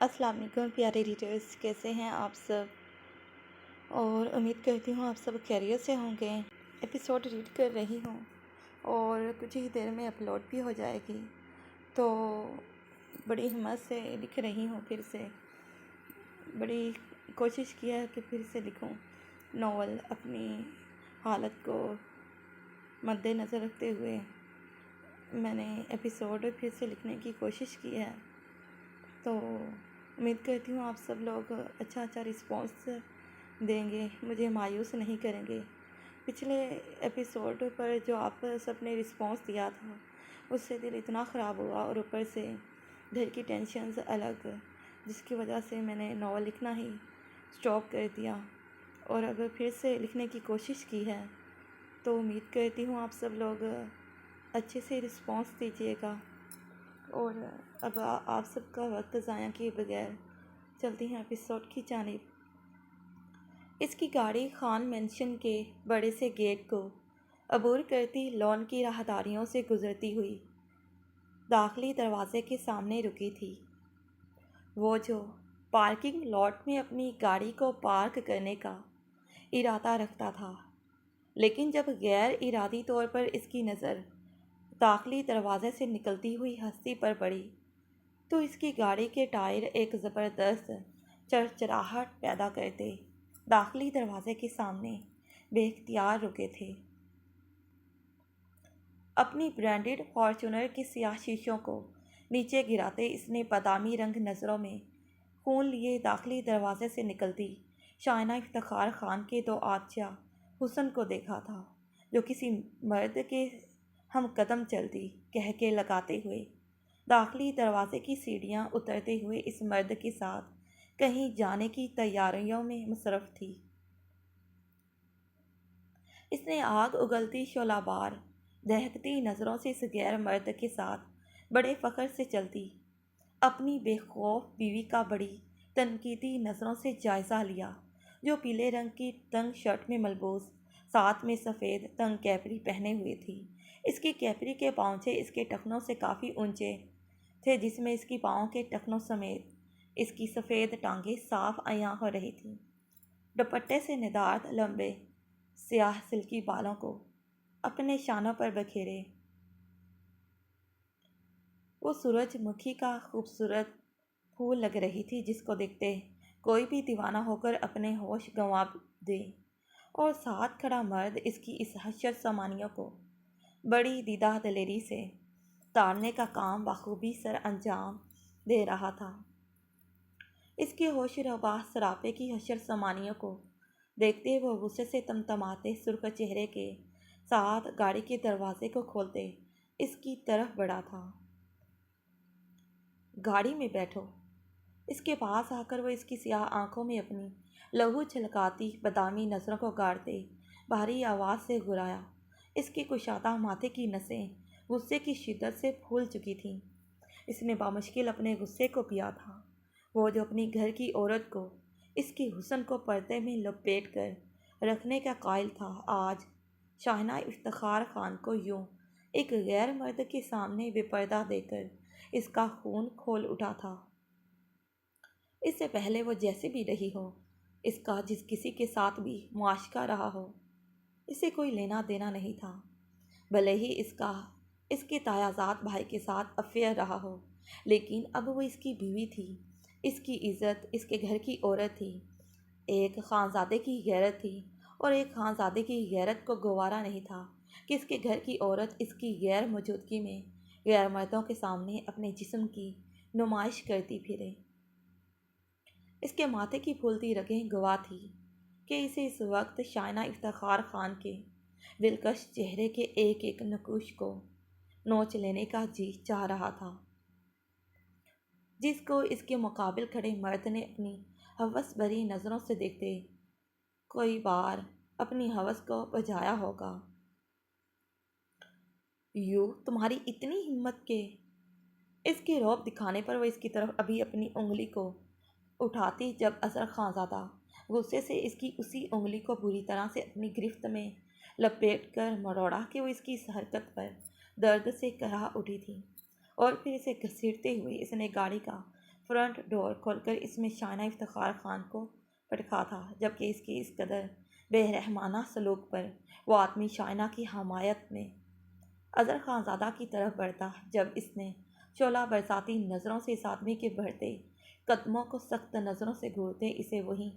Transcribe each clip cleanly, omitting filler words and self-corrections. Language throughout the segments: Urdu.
السلام علیکم پیارے ریڈرز، کیسے ہیں آپ سب؟ اور امید کرتی ہوں آپ سب خیریت سے ہوں گے۔ ایپیسوڈ ریڈ کر رہی ہوں اور کچھ ہی دیر میں اپلوڈ بھی ہو جائے گی، تو بڑی ہمت سے لکھ رہی ہوں۔ پھر سے بڑی کوشش کیا کہ پھر سے لکھوں ناول، اپنی حالت کو مد نظر رکھتے ہوئے میں نے ایپیسوڈ پھر سے لکھنے کی کوشش کی ہے۔ تو امید کرتی ہوں آپ سب لوگ اچھا رسپانس دیں گے، مجھے مایوس نہیں کریں گے۔ پچھلے ایپیسوڈ پر جو آپ سب نے رسپانس دیا تھا اس سے دل اتنا خراب ہوا، اور اوپر سے گھر کی ٹینشنز الگ، جس کی وجہ سے میں نے ناول لکھنا ہی سٹاپ کر دیا، اور اب پھر سے لکھنے کی کوشش کی ہے۔ تو امید کرتی ہوں آپ سب لوگ اچھے سے رسپانس دیجیے گا، اور اب آپ سب کا وقت ضائع کیے بغیر چلتی ہیں ایپیسوڈ کی جانب۔ اس کی گاڑی خان مینشن کے بڑے سے گیٹ کو عبور کرتی لان کی راہداریوں سے گزرتی ہوئی داخلی دروازے کے سامنے رکی تھی۔ وہ جو پارکنگ لاٹ میں اپنی گاڑی کو پارک کرنے کا ارادہ رکھتا تھا، لیکن جب غیر ارادی طور پر اس کی نظر داخلی دروازے سے نکلتی ہوئی ہستی پر پڑی تو اس کی گاڑی کے ٹائر ایک زبردست چرچراہٹ پیدا کرتے داخلی دروازے کے سامنے بے اختیار رکے تھے۔ اپنی برانڈڈ فارچونر کے سیاہ شیشوں کو نیچے گراتے اس نے بادامی رنگ نظروں میں خون لیے داخلی دروازے سے نکلتی شائنہ افتخار خان کے دو آتشہ حسن کو دیکھا تھا، جو کسی مرد کے ہم قدم چلتی کہہ کے لگاتے ہوئے داخلی دروازے کی سیڑھیاں اترتے ہوئے اس مرد کے ساتھ کہیں جانے کی تیاریوں میں مصروف تھی۔ اس نے آگ اگلتی شعلہ بار دہکتی نظروں سے اس غیر مرد کے ساتھ بڑے فخر سے چلتی اپنی بے خوف بیوی کا بڑی تنقیدی نظروں سے جائزہ لیا، جو پیلے رنگ کی تنگ شرٹ میں ملبوس، ساتھ میں سفید تنگ کیپری پہنے ہوئے تھی۔ اس کی کیپری کے پاؤنچے اس کے ٹخنوں سے کافی اونچے تھے، جس میں اس کی پاؤں کے ٹخنوں سمیت اس کی سفید ٹانگیں صاف عیاں ہو رہی تھیں۔ دوپٹے سے نڈار لمبے سیاہ سلکی بالوں کو اپنے شانوں پر بکھیرے وہ سورج مکھی کا خوبصورت پھول لگ رہی تھی، جس کو دیکھتے کوئی بھی دیوانہ ہو کر اپنے ہوش گنوا دے۔ اور ساتھ کھڑا مرد اس کی اس حشر سامانیوں کو بڑی دیدہ دلیری سے تارنے کا کام بخوبی سر انجام دے رہا تھا۔ اس کے ہوش ربا سراپے کی حشر سامانیوں کو دیکھتے وہ غصے سے تمتماتے سرخ چہرے کے ساتھ گاڑی کے دروازے کو کھولتے اس کی طرف بڑھا تھا۔ گاڑی میں بیٹھو۔ اس کے پاس آ کر وہ اس کی سیاہ آنکھوں میں اپنی لہو چھلکاتی بادامی نظروں کو گاڑتے بھاری آواز سے گرایا۔ اس کی کشادہ ماتھے کی نسیں غصے کی شدت سے پھول چکی تھیں۔ اس نے بامشکل اپنے غصے کو پیا تھا۔ وہ جو اپنی گھر کی عورت کو اس کی حسن کو پردے میں لپیٹ کر رکھنے کا قائل تھا، آج شائنہ افتخار خان کو یوں ایک غیر مرد کے سامنے بے پردہ دے کر اس کا خون کھول اٹھا تھا۔ اس سے پہلے وہ جیسے بھی رہی ہو، اس کا جس کسی کے ساتھ بھی معاشقہ رہا ہو، اسے کوئی لینا دینا نہیں تھا، بھلے ہی اس کے تایازاد بھائی کے ساتھ افیئر رہا ہو، لیکن اب وہ اس کی بیوی تھی، اس کی عزت، اس کے گھر کی عورت تھی، ایک خانزادے کی غیرت تھی، اور ایک خانزادے کی غیرت کو گوارا نہیں تھا کہ اس کے گھر کی عورت اس کی غیر موجودگی میں غیر مردوں کے سامنے اپنے جسم کی نمائش کرتی پھرے۔ اس کے ماتھے کی پھولتی رگیں گواہ تھی کہ اسے اس وقت شائنہ افتخار خان کے دلکش چہرے کے ایک ایک نقوش کو نوچ لینے کا جی چاہ رہا تھا، جس کو اس کے مقابل کھڑے مرد نے اپنی ہوس بھری نظروں سے دیکھتے کوئی بار اپنی ہوس کو بجھایا ہوگا۔ یوں تمہاری اتنی ہمت کہ اس کے رعب دکھانے پر وہ اس کی طرف ابھی اپنی انگلی کو اٹھاتی، جب اظہر خانزادہ غصے سے اس کی اسی انگلی کو بری طرح سے اپنی گرفت میں لپیٹ کر مروڑا کہ وہ اس کی اس حرکت پر درد سے کہہ اٹھی تھی، اور پھر اسے گھسیٹتے ہوئے اس نے گاڑی کا فرنٹ ڈور کھول کر اس میں شائنہ افتخار خان کو پٹکا تھا، جبکہ اس کی اس قدر بے رحمانہ سلوک پر وہ آدمی شائنہ کی حمایت میں اظہر خان زادہ کی طرف بڑھتا، جب اس نے شعلہ برساتی نظروں سے اس آدمی کے بڑھتے قدموں کو سخت نظروں سے گھورتے اسے وہیں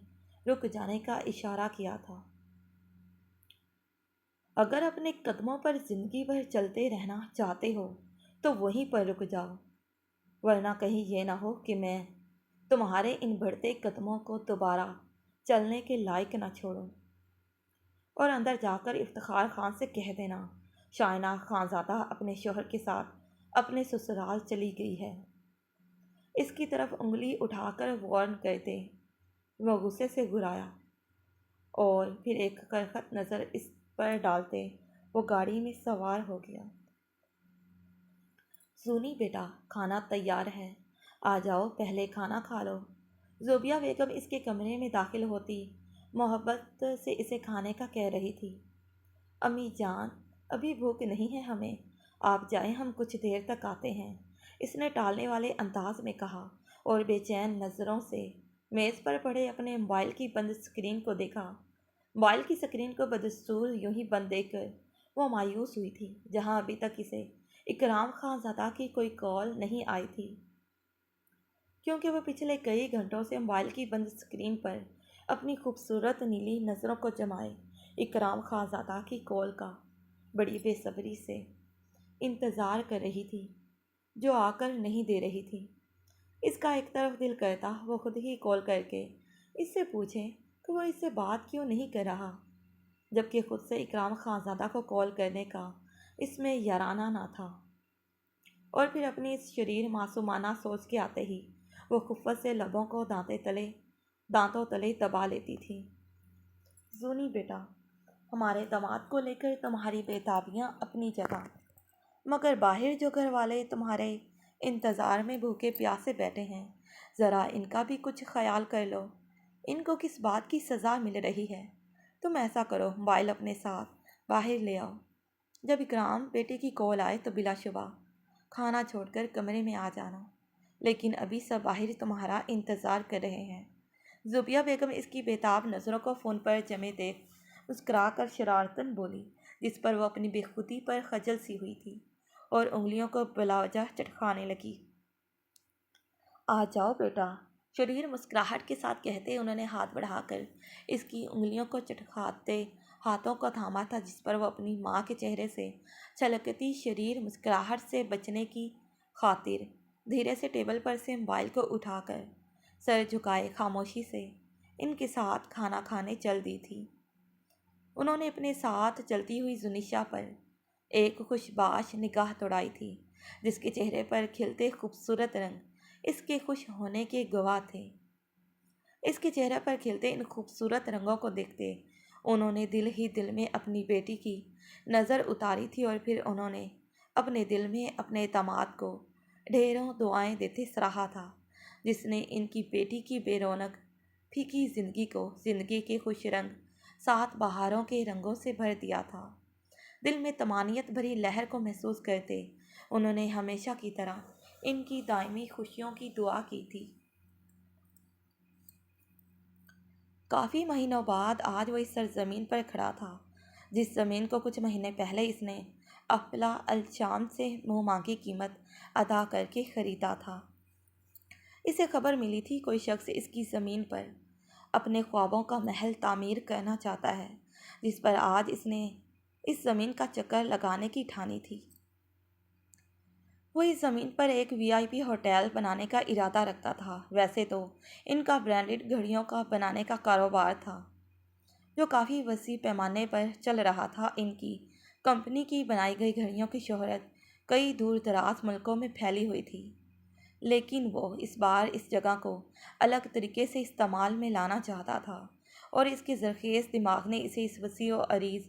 رک جانے کا اشارہ کیا تھا۔ اگر اپنے قدموں پر زندگی بھر چلتے رہنا چاہتے ہو تو وہیں پر رک جاؤ، ورنہ کہیں یہ نہ ہو کہ میں تمہارے ان بڑھتے قدموں کو دوبارہ چلنے کے لائق نہ چھوڑوں۔ اور اندر جا کر افتخار خان سے کہہ دینا شائنہ خانزادہ اپنے شوہر کے ساتھ اپنے سسرال چلی گئی ہے۔ اس کی طرف انگلی اٹھا کر وارن کرتے وہ غصے سے گرایا، اور پھر ایک کرخت نظر اس پر ڈالتے وہ گاڑی میں سوار ہو گیا۔ سونی بیٹا، کھانا تیار ہے، آ جاؤ پہلے کھانا کھا لو۔ زوبیہ بیگم اس کے کمرے میں داخل ہوتی محبت سے اسے کھانے کا کہہ رہی تھی۔ امی جان، ابھی بھوک نہیں ہے ہمیں، آپ جائیں ہم کچھ دیر تک آتے ہیں، اس نے ٹالنے والے انداز میں کہا، اور بے چین نظروں سے میز پر پڑے اپنے موبائل کی بند اسکرین کو دیکھا۔ موبائل کی اسکرین کو بدستور یوں ہی بند دیکھ کر وہ مایوس ہوئی تھی، جہاں ابھی تک اسے اکرام خان زادہ کی کوئی کال نہیں آئی تھی، کیونکہ وہ پچھلے کئی گھنٹوں سے موبائل کی بند اسکرین پر اپنی خوبصورت نیلی نظروں کو جمائے اکرام خان زادہ کی کال کا بڑی بے صبری سے انتظار کر رہی تھی، جو آ کر نہیں دے رہی تھی۔ اس کا ایک طرف دل کرتا وہ خود ہی کال کر کے اس سے پوچھے کہ وہ اس سے بات کیوں نہیں کر رہا، جبکہ خود سے اکرام خان زادہ کو کال کرنے کا اس میں یارانہ نہ تھا۔ اور پھر اپنی اس شریر معصومانہ سوچ کے آتے ہی وہ خفت سے لبوں کو دانتوں تلے دبا لیتی تھی۔ زونی بیٹا، ہمارے داماد کو لے کر تمہاری بےتابیاں اپنی جگہ، مگر باہر جو گھر والے تمہارے انتظار میں بھوکے پیاسے بیٹھے ہیں، ذرا ان کا بھی کچھ خیال کر لو، ان کو کس بات کی سزا مل رہی ہے۔ تم ایسا کرو، موبائل اپنے ساتھ باہر لے آؤ، جب اکرام بیٹے کی کال آئے تو بلا شبہ کھانا چھوڑ کر کمرے میں آ جانا، لیکن ابھی سب باہر تمہارا انتظار کر رہے ہیں۔ زوبیہ بیگم اس کی بیتاب نظروں کو فون پر جمے دیکھ مسکرا کر شرارتاً بولی، جس پر وہ اپنی بے خودی پر خجل سی ہوئی تھی، اور انگلیوں کو بلا وجہ چٹکانے لگی۔ آ جاؤ بیٹا، شریر مسکراہٹ کے ساتھ کہتے انہوں نے ہاتھ بڑھا کر اس کی انگلیوں کو چٹکاتے ہاتھوں کو تھاما تھا، جس پر وہ اپنی ماں کے چہرے سے چھلکتی شریر مسکراہٹ سے بچنے کی خاطر دھیرے سے ٹیبل پر سے موبائل کو اٹھا کر سر جھکائے خاموشی سے ان کے ساتھ کھانا کھانے چل دی تھی۔ انہوں نے اپنے ساتھ چلتی ہوئی زنیشا پر ایک خوشباش نگاہ دوڑائی تھی، جس کے چہرے پر کھلتے خوبصورت رنگ اس کے خوش ہونے کے گواہ تھے۔ اس کے چہرے پر کھلتے ان خوبصورت رنگوں کو دیکھتے انہوں نے دل ہی دل میں اپنی بیٹی کی نظر اتاری تھی، اور پھر انہوں نے اپنے دل میں اپنے داماد کو ڈھیروں دعائیں دیتے سراہا تھا، جس نے ان کی بیٹی کی بے رونق پھیکی زندگی کو زندگی کے خوش رنگ 7 بہاروں کے رنگوں سے بھر دیا تھا۔ دل میں طمانینت بھری لہر کو محسوس کرتے انہوں نے ہمیشہ کی طرح ان کی دائمی خوشیوں کی دعا کی تھی۔ کافی مہینوں بعد آج وہ اس سرزمین پر کھڑا تھا، جس زمین کو کچھ مہینے پہلے اس نے اپلا الشام سے منہ مانگی قیمت ادا کر کے خریدا تھا۔ اسے خبر ملی تھی کوئی شخص اس کی زمین پر اپنے خوابوں کا محل تعمیر کرنا چاہتا ہے، جس پر آج اس نے اس زمین کا چکر لگانے کی ٹھانی تھی۔ وہ اس زمین پر ایک VIP ہوٹل بنانے کا ارادہ رکھتا تھا۔ ویسے تو ان کا برانڈڈ گھڑیوں کا بنانے کا کاروبار تھا، جو کافی وسیع پیمانے پر چل رہا تھا۔ ان کی کمپنی کی بنائی گئی گھڑیوں کی شہرت کئی دور دراز ملکوں میں پھیلی ہوئی تھی، لیکن وہ اس بار اس جگہ کو الگ طریقے سے استعمال میں لانا چاہتا تھا، اور اس کے زرخیز دماغ نے اسے اس وسیع و عریض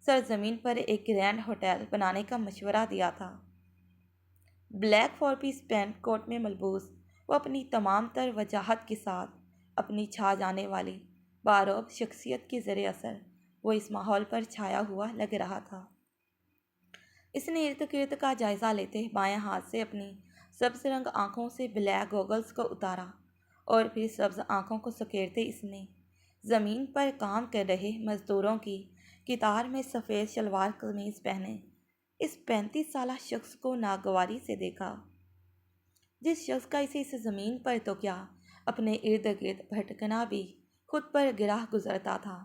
سرزمین پر ایک گرینڈ ہوٹل بنانے کا مشورہ دیا تھا۔ بلیک 4 پیس پینٹ کوٹ میں ملبوس وہ اپنی تمام تر وجاہت کے ساتھ اپنی چھا جانے والی باروب شخصیت کے زیر اثر وہ اس ماحول پر چھایا ہوا لگ رہا تھا۔ اس نے ارد گرد کا جائزہ لیتے بائیں ہاتھ سے اپنی سبز رنگ آنکھوں سے بلیک گوگلز کو اتارا اور پھر سبز آنکھوں کو سکیڑتے اس نے زمین پر کام کر رہے مزدوروں کی قطار میں سفید شلوار قمیض پہنے اس 35 سالہ شخص کو ناگواری سے دیکھا، جس شخص کا اسے اس زمین پر تو کیا اپنے ارد گرد بھٹکنا بھی خود پر گراہ گزرتا تھا۔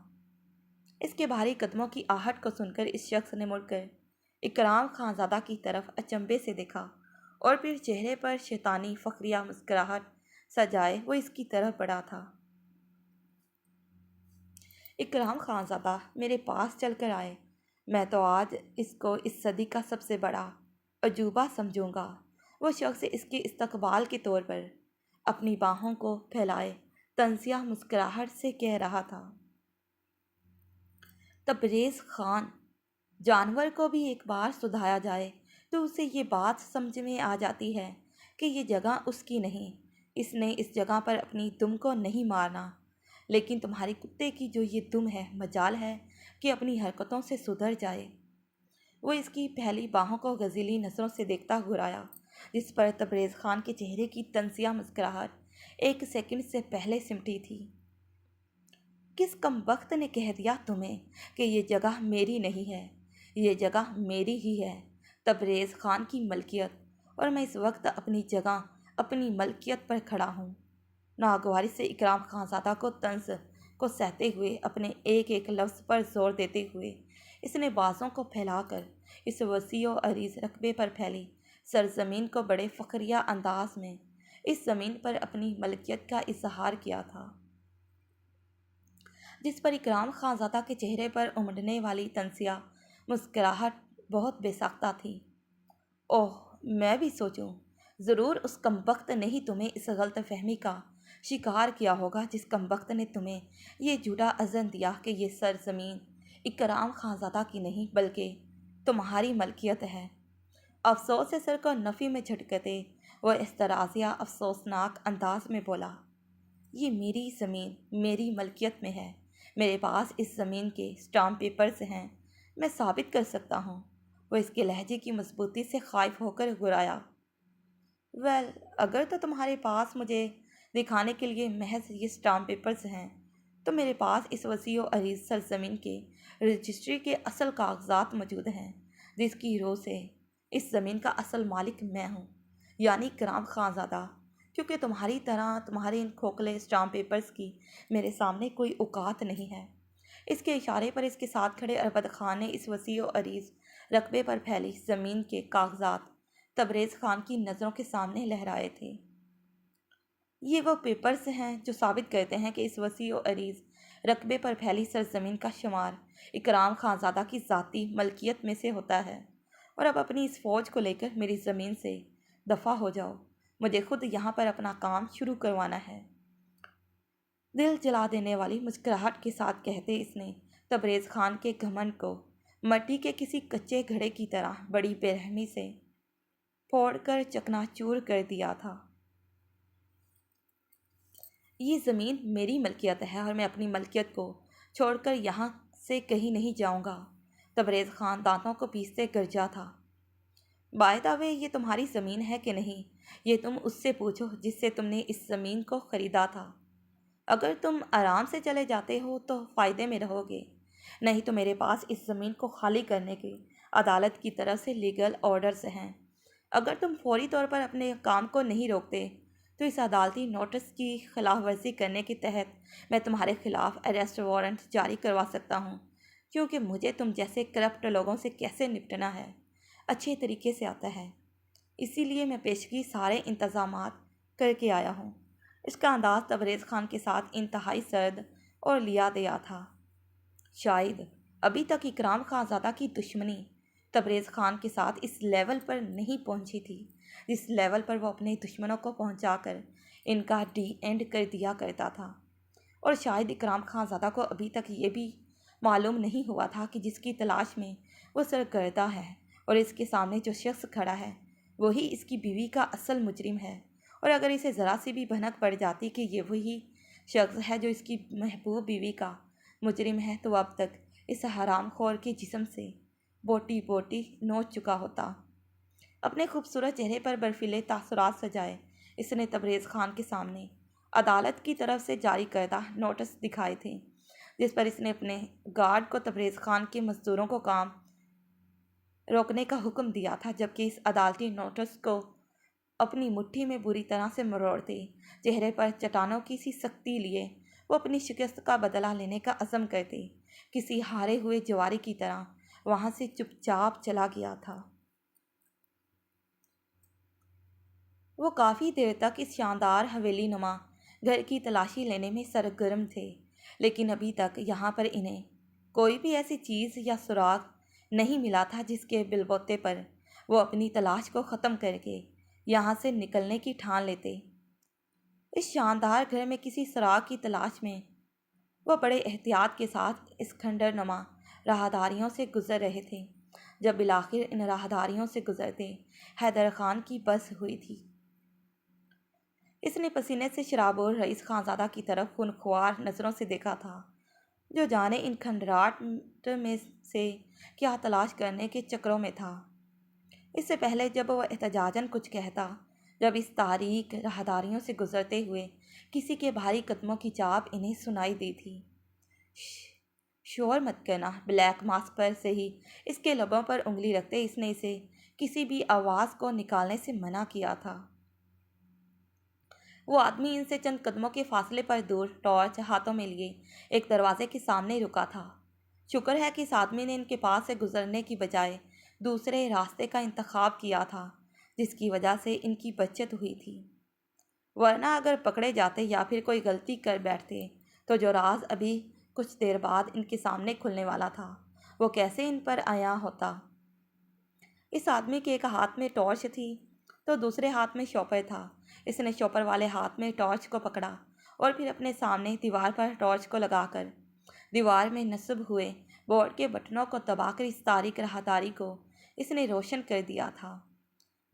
اس کے بھاری قدموں کی آہٹ کو سن کر اس شخص نے مڑ کر اکرام خانزادہ کی طرف اچنبھے سے دیکھا اور پھر چہرے پر شیطانی فخریہ مسکراہٹ سجائے وہ اس کی طرف بڑھا تھا۔ اکرام خانزادہ میرے پاس چل کر آئے، میں تو آج اس کو اس صدی کا سب سے بڑا عجوبہ سمجھوں گا۔ وہ شخص اس کے استقبال کے طور پر اپنی باہوں کو پھیلائے طنزیہ مسکراہٹ سے کہہ رہا تھا، تبریز خان، جانور کو بھی ایک بار سدھایا جائے تو اسے یہ بات سمجھ میں آ جاتی ہے کہ یہ جگہ اس کی نہیں، اس نے اس جگہ پر اپنی دم کو نہیں مارنا، لیکن تمہاری کتے کی جو یہ دم ہے مجال ہے کہ اپنی حرکتوں سے سدھر جائے۔ وہ اس کی پھیلی باہوں کو غزیلی نظروں سے دیکھتا گھرایا، جس پر تبریز خان کے چہرے کی طنزیہ مسکراہٹ ایک سیکنڈ سے پہلے سمٹی تھی۔ کس کمبخت نے کہہ دیا تمہیں کہ یہ جگہ میری نہیں ہے؟ یہ جگہ میری ہی ہے، تبریز خان کی ملکیت، اور میں اس وقت اپنی جگہ اپنی ملکیت پر کھڑا ہوں۔ ناگواری سے اکرام خانزادہ کو طنز کو سہتے ہوئے اپنے ایک ایک لفظ پر زور دیتے ہوئے اس نے بازوں کو پھیلا کر اس وسیع و عریض رقبے پر پھیلی سرزمین کو بڑے فخریہ انداز میں اس زمین پر اپنی ملکیت کا اظہار کیا تھا، جس پر اکرام خانزادہ کے چہرے پر امڑنے والی طنزیہ مسکراہٹ بہت بے ساختہ تھی۔ اوہ، میں بھی سوچوں، ضرور اس کمبخت نے ہی تمہیں اس غلط فہمی کا شکار کیا ہوگا، جس کمبخت نے تمہیں یہ جھوٹا عزم دیا کہ یہ سرزمین اکرام خانزادہ کی نہیں بلکہ تمہاری ملکیت ہے۔ افسوس سے سر کو نفی میں جھٹکتے وہ اعتراضیہ افسوسناک انداز میں بولا، یہ میری زمین میری ملکیت میں ہے، میرے پاس اس زمین کے اسٹامپ پیپرز ہیں، میں ثابت کر سکتا ہوں۔ وہ اس کے لہجے کی مضبوطی سے خائف ہو کر گرایا، ویل، اگر تو تمہارے پاس مجھے دکھانے کے لیے محض یہ اسٹامپ پیپرز ہیں تو میرے پاس اس وسیع و عریض سرزمین کے رجسٹری کے اصل کاغذات موجود ہیں، جس کی روح سے اس زمین کا اصل مالک میں ہوں، یعنی اکرام خانزادہ، کیونکہ تمہاری طرح تمہارے ان کھوکھلے اسٹامپ پیپرز کی میرے سامنے کوئی اوقات نہیں ہے۔ اس کے اشارے پر اس کے ساتھ کھڑے اربد خان نے اس وسیع و عریض رقبے پر پھیلی زمین کے کاغذات تبریز خان کی نظروں کے سامنے لہرائے تھے۔ یہ وہ پیپرز ہیں جو ثابت کرتے ہیں کہ اس وسیع و عریض رقبے پر پھیلی سرزمین کا شمار اکرام خانزادہ کی ذاتی ملکیت میں سے ہوتا ہے، اور اب اپنی اس فوج کو لے کر میری زمین سے دفع ہو جاؤ، مجھے خود یہاں پر اپنا کام شروع کروانا ہے۔ دل جلا دینے والی مسکراہٹ کے ساتھ کہتے اس نے تبریز خان کے گھمنڈ کو مٹی کے کسی کچے گھڑے کی طرح بڑی بے رحمی سے پھوڑ کر چکنا چور کر دیا تھا۔ یہ زمین میری ملکیت ہے اور میں اپنی ملکیت کو چھوڑ کر یہاں سے کہیں نہیں جاؤں گا۔ تبریز خان دانتوں کو پیستے گرجا تھا۔ بائی دا وے، یہ تمہاری زمین ہے کہ نہیں، یہ تم اس سے پوچھو جس سے تم نے اس زمین کو خریدا تھا۔ اگر تم آرام سے چلے جاتے ہو تو فائدے میں رہو گے، نہیں تو میرے پاس اس زمین کو خالی کرنے کے عدالت کی طرف سے لیگل آرڈرز ہیں۔ اگر تم فوری طور پر اپنے کام کو نہیں روکتے تو اس عدالتی نوٹس کی خلاف ورزی کرنے کے تحت میں تمہارے خلاف اریسٹ وارنٹ جاری کروا سکتا ہوں، کیونکہ مجھے تم جیسے کرپٹ لوگوں سے کیسے نپٹنا ہے اچھے طریقے سے آتا ہے، اسی لیے میں پیشگی سارے انتظامات کر کے آیا ہوں۔ اس کا انداز تبریز خان کے ساتھ انتہائی سرد اور لیا دیا تھا۔ شاید ابھی تک اکرام خانزادہ کی دشمنی تبریز خان کے ساتھ اس لیول پر نہیں پہنچی تھی جس لیول پر وہ اپنے دشمنوں کو پہنچا کر ان کا ڈی اینڈ کر دیا کرتا تھا، اور شاید اکرام خانزادہ کو ابھی تک یہ بھی معلوم نہیں ہوا تھا کہ جس کی تلاش میں وہ سرگردہ ہے اور اس کے سامنے جو شخص کھڑا ہے وہی اس کی بیوی کا اصل مجرم ہے، اور اگر اسے ذرا سی بھی بھنک پڑ جاتی کہ یہ وہی شخص ہے جو اس کی محبوب بیوی کا مجرم ہے تو اب تک اس حرام خور کے جسم سے بوٹی بوٹی نوچ چکا ہوتا۔ اپنے خوبصورت چہرے پر برفیلے تاثرات سجائے اس نے تبریز خان کے سامنے عدالت کی طرف سے جاری کردہ نوٹس دکھائے تھے، جس پر اس نے اپنے گارڈ کو تبریز خان کے مزدوروں کو کام روکنے کا حکم دیا تھا، جبکہ اس عدالتی نوٹس کو اپنی مٹھی میں بری طرح سے مروڑتے چہرے پر چٹانوں کی سی سختی لیے وہ اپنی شکست کا بدلہ لینے کا عزم کرتے کسی ہارے ہوئے جواری کی طرح وہاں سے چپ چاپ چلا گیا تھا۔ وہ کافی دیر تک اس شاندار حویلی نما گھر کی تلاشی لینے میں سرگرم تھے، لیکن ابھی تک یہاں پر انہیں کوئی بھی ایسی چیز یا سراغ نہیں ملا تھا جس کے بلبوتے پر وہ اپنی تلاش کو ختم کر کے یہاں سے نکلنے کی ٹھان لیتے۔ اس شاندار گھر میں کسی سراغ کی تلاش میں وہ بڑے احتیاط کے ساتھ اس کھنڈر نما راہداریوں سے گزر رہے تھے، جب بالآخر ان راہداریوں سے گزرتے حیدر خان کی بس ہوئی تھی۔ اس نے پسینے سے شرابور رئیس خانزادہ کی طرف خونخوار نظروں سے دیکھا تھا، جو جانے ان کھنڈرات میں سے کیا تلاش کرنے کے چکروں میں تھا۔ اس سے پہلے جب وہ احتجاجاً کچھ کہتا، جب اس تاریک راہداریوں سے گزرتے ہوئے کسی کے بھاری قدموں کی چاپ انہیں سنائی دی تھی۔ شور مت کرنا۔ بلیک ماسک پر سے ہی اس کے لبوں پر انگلی رکھتے اس نے اسے کسی بھی آواز کو نکالنے سے منع کیا تھا۔ وہ آدمی ان سے چند قدموں کے فاصلے پر دور ٹارچ ہاتھوں میں لیے ایک دروازے کے سامنے رکا تھا۔ شکر ہے کہ اس آدمی نے ان کے پاس سے گزرنے کی بجائے دوسرے راستے کا انتخاب کیا تھا، جس کی وجہ سے ان کی بچت ہوئی تھی، ورنہ اگر پکڑے جاتے یا پھر کوئی غلطی کر بیٹھتے تو جو راز ابھی کچھ دیر بعد ان کے سامنے کھلنے والا تھا وہ کیسے ان پر عیاں ہوتا۔ اس آدمی کے ایک ہاتھ میں ٹارچ تھی تو دوسرے ہاتھ میں شاپر تھا۔ اس نے شاپر والے ہاتھ میں ٹارچ کو پکڑا اور پھر اپنے سامنے دیوار پر ٹارچ کو لگا کر دیوار میں نصب ہوئے بورڈ کے بٹنوں کو دبا کر اس تاریک راہداری کو اس نے روشن کر دیا تھا،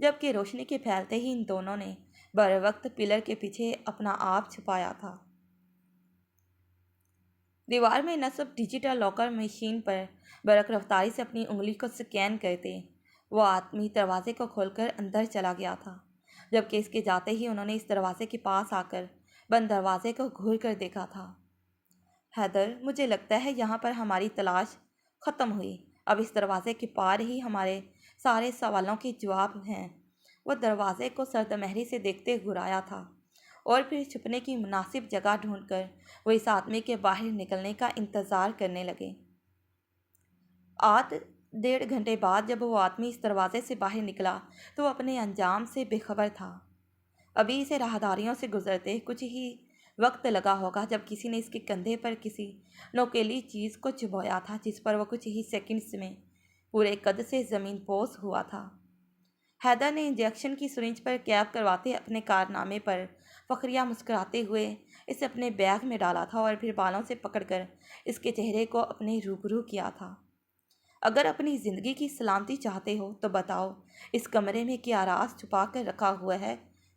جبکہ روشنی کے پھیلتے ہی ان دونوں نے بروقت پلر کے پیچھے اپنا آپ چھپایا تھا۔ دیوار میں نصب ڈیجیٹل لاکر مشین پر برق رفتاری سے اپنی انگلی کو سکین کرتے وہ آدمی دروازے کو کھول کر اندر چلا گیا تھا، جبکہ اس کے جاتے ہی انہوں نے اس دروازے کے پاس آ کر بند دروازے کو گھور کر دیکھا تھا۔ حیدر، مجھے لگتا ہے یہاں پر ہماری تلاش ختم ہوئی، اب اس دروازے کے پار ہی ہمارے سارے سوالوں کے جواب ہیں۔ وہ دروازے کو سرد مہری سے دیکھتے گھرایا تھا اور پھر چھپنے کی مناسب جگہ ڈھونڈ کر وہ اس آدمی کے باہر نکلنے کا انتظار کرنے لگے۔ ڈیڑھ گھنٹے بعد جب وہ آدمی اس دروازے سے باہر نکلا تو وہ اپنے انجام سے بے خبر تھا۔ ابھی اسے راہداریوں سے گزرتے کچھ ہی وقت لگا ہوگا جب کسی نے اس کے کندھے پر کسی نوکیلی چیز کو چبھویا تھا، جس پر وہ کچھ ہی سیکنڈز میں پورے قد سے زمین پوش ہوا تھا۔ حیدر نے انجیکشن کی سرنج پر کیپ کرواتے اپنے کارنامے پر فخریہ مسکراتے ہوئے اسے اپنے بیگ میں ڈالا تھا اور پھر بالوں سے پکڑ کر اس کے چہرے کو اپنے روبرو کیا تھا۔ اگر اپنی زندگی کی سلامتی چاہتے ہو تو بتاؤ اس کمرے میں کیا راز چھپا کر رکھا ہوا ہے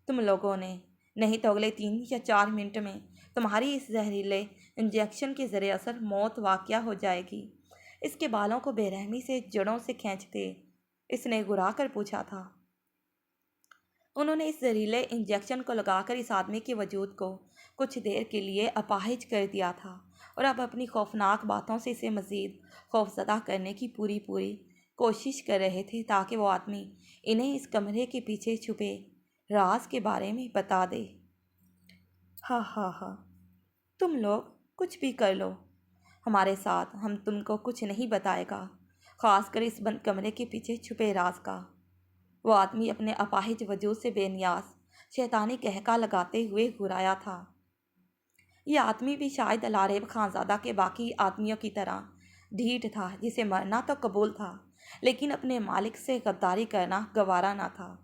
تم لوگوں نے، نہیں تو اگلے 3 یا 4 منٹ میں تمہاری اس زہریلے انجیکشن کے ذریعے اثر موت واقع ہو جائے گی۔ اس کے بالوں کو بے رحمی سے جڑوں سے کھینچتے اس نے گھرا کر پوچھا تھا۔ انہوں نے اس زہریلے انجیکشن کو لگا کر اس آدمی کے وجود کو کچھ دیر کے لیے اپاہج کر دیا تھا اور اب اپنی خوفناک باتوں سے اسے مزید خوفزدہ کرنے کی پوری کوشش کر رہے تھے تاکہ وہ آدمی انہیں اس کمرے کے پیچھے چھپے راز کے بارے میں بتا دے۔ ہاں ہاں ہاں، تم لوگ کچھ بھی کر لو ہمارے ساتھ، ہم تم کو کچھ نہیں بتائے گا، خاص کر اس بند کمرے کے پیچھے چھپے راز کا۔ وہ آدمی اپنے اپاہج وجود سے بے نیاز شیطانی قہقہ لگاتے ہوئے گھرایا تھا۔ یہ آدمی بھی شاید الاریب خانزادہ کے باقی آدمیوں کی طرح ڈھیٹ تھا، جسے مرنا تو قبول تھا لیکن اپنے مالک سے غداری کرنا گوارا نہ تھا،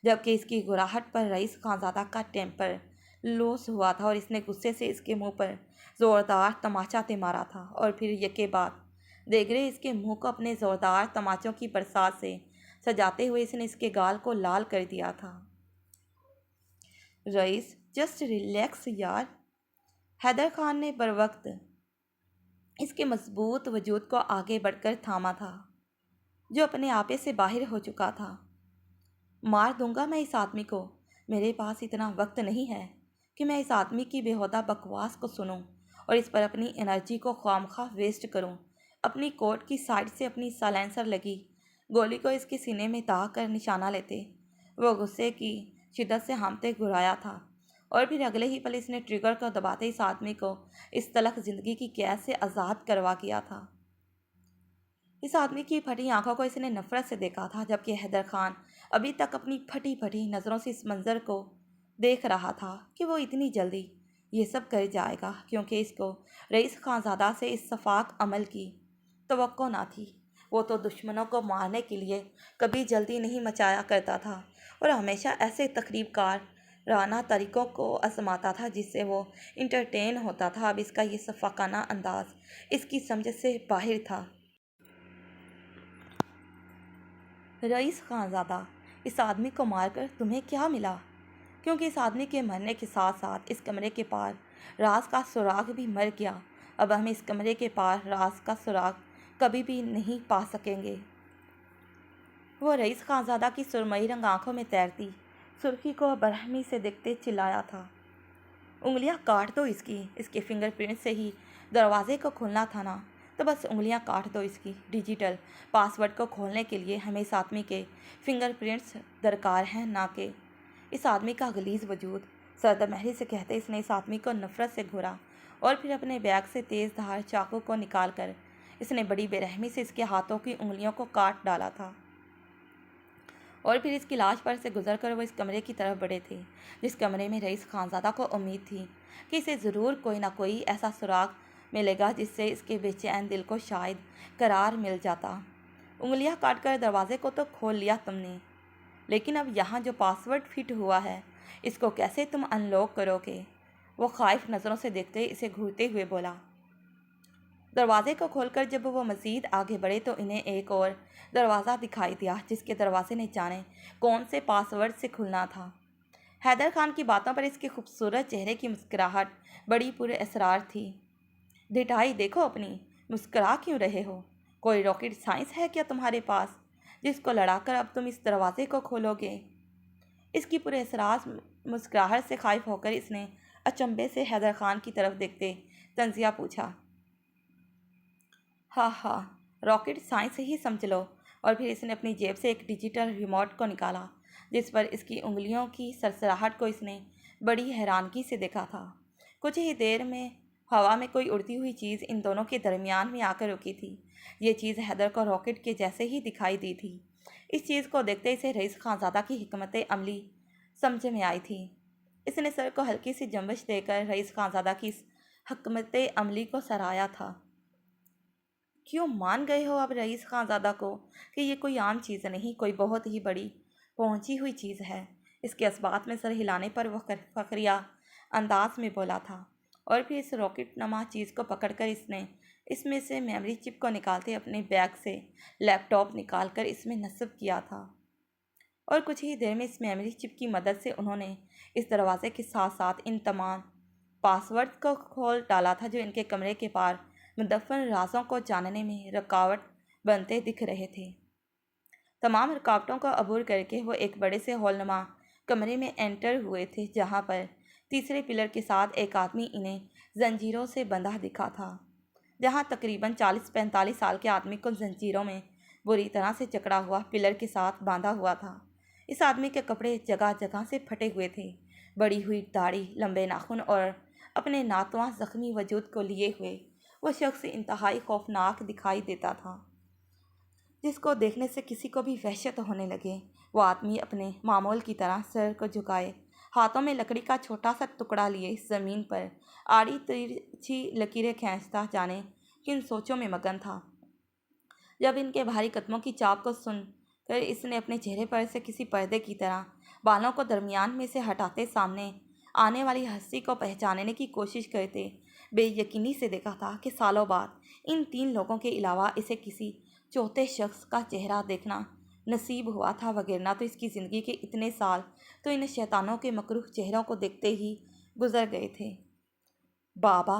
جبکہ اس کی گراہٹ پر رئیس خانزادہ کا ٹیمپر لوس ہوا تھا اور اس نے غصے سے اس کے منہ پر زوردار تماچا مارا تھا اور پھر یکے بعد دیگرے اس کے منہ کو اپنے زوردار تماچوں کی برسات سے سجاتے ہوئے اس نے اس کے گال کو لال کر دیا تھا۔ رئیس، جسٹ ریلیکس یار۔ حیدر خان نے بروقت اس کے مضبوط وجود کو آگے بڑھ کر تھاما تھا، جو اپنے آپے سے باہر ہو چکا تھا۔ مار دوں گا میں اس آدمی کو۔ میرے پاس اتنا وقت نہیں ہے کہ میں اس آدمی کی بےہودہ بکواس کو سنوں اور اس پر اپنی انرجی کو خواہ ویسٹ کروں۔ اپنی کوٹ کی سائڈ سے اپنی سائلنسر لگی گولی کو اس کے سینے میں داغ کر نشانہ لیتے وہ غصے کی شدت سے ہامتے گرایا تھا، اور پھر اگلے ہی پل اس نے ٹریگر کو دباتے اس آدمی کو اس تلخ زندگی کی قید سے آزاد کروا کیا تھا۔ اس آدمی کی پھٹی آنکھوں کو اس نے نفرت سے دیکھا تھا، جبکہ حیدر خان ابھی تک اپنی پھٹی پھٹی نظروں سے اس منظر کو دیکھ رہا تھا کہ وہ اتنی جلدی یہ سب کر جائے گا، کیونکہ اس کو رئیس خانزادہ سے اس شفاق عمل کی توقع نہ تھی۔ وہ تو دشمنوں کو مارنے کے لیے کبھی جلدی نہیں مچایا کرتا تھا اور ہمیشہ ایسے تخریب کارانہ طریقوں کو آزماتا تھا جس سے وہ انٹرٹین ہوتا تھا۔ اب اس کا یہ شفاقانہ انداز اس کی سمجھ سے باہر تھا۔ رئیس خانزادہ، اس آدمی کو مار کر تمہیں کیا ملا؟ کیونکہ اس آدمی کے مرنے کے ساتھ ساتھ اس کمرے کے پار راز کا سراغ بھی مر گیا۔ اب ہم اس کمرے کے پار راز کا سراغ کبھی بھی نہیں پا سکیں گے۔ وہ رئیس خانزادہ کی سرمئی رنگ آنکھوں میں تیرتی سرخی کو برہمی سے دیکھتے چلایا تھا، انگلیاں کاٹ دو اس کے فنگر پرنٹ سے ہی دروازے کو کھولنا تھا نا، تو بس انگلیاں کاٹ دو اس کی۔ ڈیجیٹل پاس ورڈ کو کھولنے کے لیے ہمیں اس آدمی کے فنگر پرنٹس درکار ہیں، نہ کہ اس آدمی کا غلیظ وجود۔ سرد مہری سے کہتے اس نے اس آدمی کو نفرت سے گھورا، اور پھر اپنے بیگ سے تیز دھار چاقو کو نکال کر اس نے بڑی بے رحمی سے اس کے ہاتھوں کی انگلیوں کو کاٹ ڈالا تھا، اور پھر اس کی لاش پر سے گزر کر وہ اس کمرے کی طرف بڑھے تھے جس کمرے میں رئیس خانزادہ کو امید تھی کہ اسے ضرور کوئی نہ کوئی ایسا سراغ ملے گا جس سے اس کے بے چین دل کو شاید قرار مل جاتا۔ انگلیاں کاٹ کر دروازے کو تو کھول لیا تم نے، لیکن اب یہاں جو پاس ورڈ فٹ ہوا ہے اس کو کیسے تم ان لاک کرو گے؟ وہ خائف نظروں سے دیکھتے اسے گھورتے ہوئے بولا۔ دروازے کو کھول کر جب وہ مزید آگے بڑھے تو انہیں ایک اور دروازہ دکھائی دیا جس کے دروازے نے جانے کون سے پاس ورڈ سے کھلنا تھا۔ حیدر خان کی باتوں پر اس کے خوبصورت چہرے کی مسکراہٹ بڑی پر اسرار تھی۔ ڈھٹائی دیکھو اپنی، مسکرا کیوں رہے ہو؟ کوئی راکٹ سائنس ہے کیا تمہارے پاس جس کو لڑا کر اب تم اس دروازے کو کھولو گے؟ اس کی پر اسرار مسکراہٹ سے خائف ہو کر اس نے اچنبھے سے حیدر خان کی طرف دیکھتے طنزیہ پوچھا۔ ہاں ہاں، راکٹ سائنس ہی سمجھ لو۔ اور پھر اس نے اپنی جیب سے ایک ڈیجیٹل ریموٹ کو نکالا جس پر اس کی انگلیوں کی سرسراہٹ کو اس نے بڑی حیرانگی سے دیکھا تھا۔ کچھ ہی دیر میں ہوا میں کوئی اڑتی ہوئی چیز ان دونوں کے درمیان میں آ کر رکی تھی۔ یہ چیز حیدر کو راکٹ کے جیسے ہی دکھائی دی تھی۔ اس چیز کو دیکھتے اسے رئیس خانزادہ کی حکمت عملی سمجھ میں آئی تھی۔ اس نے سر کو ہلکی سی جنبش دے کر رئیس خانزادہ کی اس حکمت عملی کو سراہا تھا۔ کیوں مان گئے ہو اب رئیس خانزادہ کو کہ یہ کوئی عام چیز نہیں، کوئی بہت ہی بڑی پہنچی ہوئی چیز ہے؟ اس کے اسبات میں سر ہلانے پر وہ فخریہ انداز میں بولا تھا، اور پھر اس راکٹ نما چیز کو پکڑ کر اس نے اس میں سے میموری چپ کو نکالتے اپنے بیگ سے لیپ ٹاپ نکال کر اس میں نصب کیا تھا، اور کچھ ہی دیر میں اس میموری چپ کی مدد سے انہوں نے اس دروازے کے ساتھ ساتھ ان تمام پاس ورڈ کو کھول ڈالا تھا جو ان کے کمرے کے پار مدفن رازوں کو جاننے میں رکاوٹ بنتے دکھ رہے تھے۔ تمام رکاوٹوں کو عبور کر کے وہ ایک بڑے سے ہال نما کمرے میں انٹر ہوئے تھے جہاں پر تیسرے پلر کے ساتھ ایک آدمی انہیں زنجیروں سے بندھا دکھا تھا، جہاں تقریباً 40-45 سال کے آدمی کو زنجیروں میں بری طرح سے جکڑا ہوا پلر کے ساتھ باندھا ہوا تھا۔ اس آدمی کے کپڑے جگہ جگہ سے پھٹے ہوئے تھے، بڑی ہوئی داڑھی، لمبے ناخن اور اپنے ناتواں زخمی وجود کو لیے ہوئے وہ شخص انتہائی خوفناک دکھائی دیتا تھا، جس کو دیکھنے سے کسی کو بھی وحشت ہونے لگے۔ وہ آدمی اپنے معمول کی طرح سر کو جھکائے ہاتھوں میں لکڑی کا چھوٹا سا ٹکڑا لیے زمین پر آڑی ترچھی لکیریں کھینچتا جانے کن سوچوں میں مگن تھا۔ جب ان کے بھاری قدموں کی چاپ کو سن کر اس نے اپنے چہرے پر سے کسی پردے کی طرح بالوں کو درمیان میں سے ہٹاتے سامنے آنے والی ہستی کو پہچاننے کی کوشش کرتے بے یقینی سے دیکھا تھا کہ سالوں بعد ان 3 لوگوں کے علاوہ اسے کسی چوتھے شخص کا چہرہ دیکھنا نصیب ہوا تھا، وگرنہ تو اس کی زندگی کے اتنے سال تو ان شیطانوں کے مکروہ چہروں کو دیکھتے ہی گزر گئے تھے۔ بابا،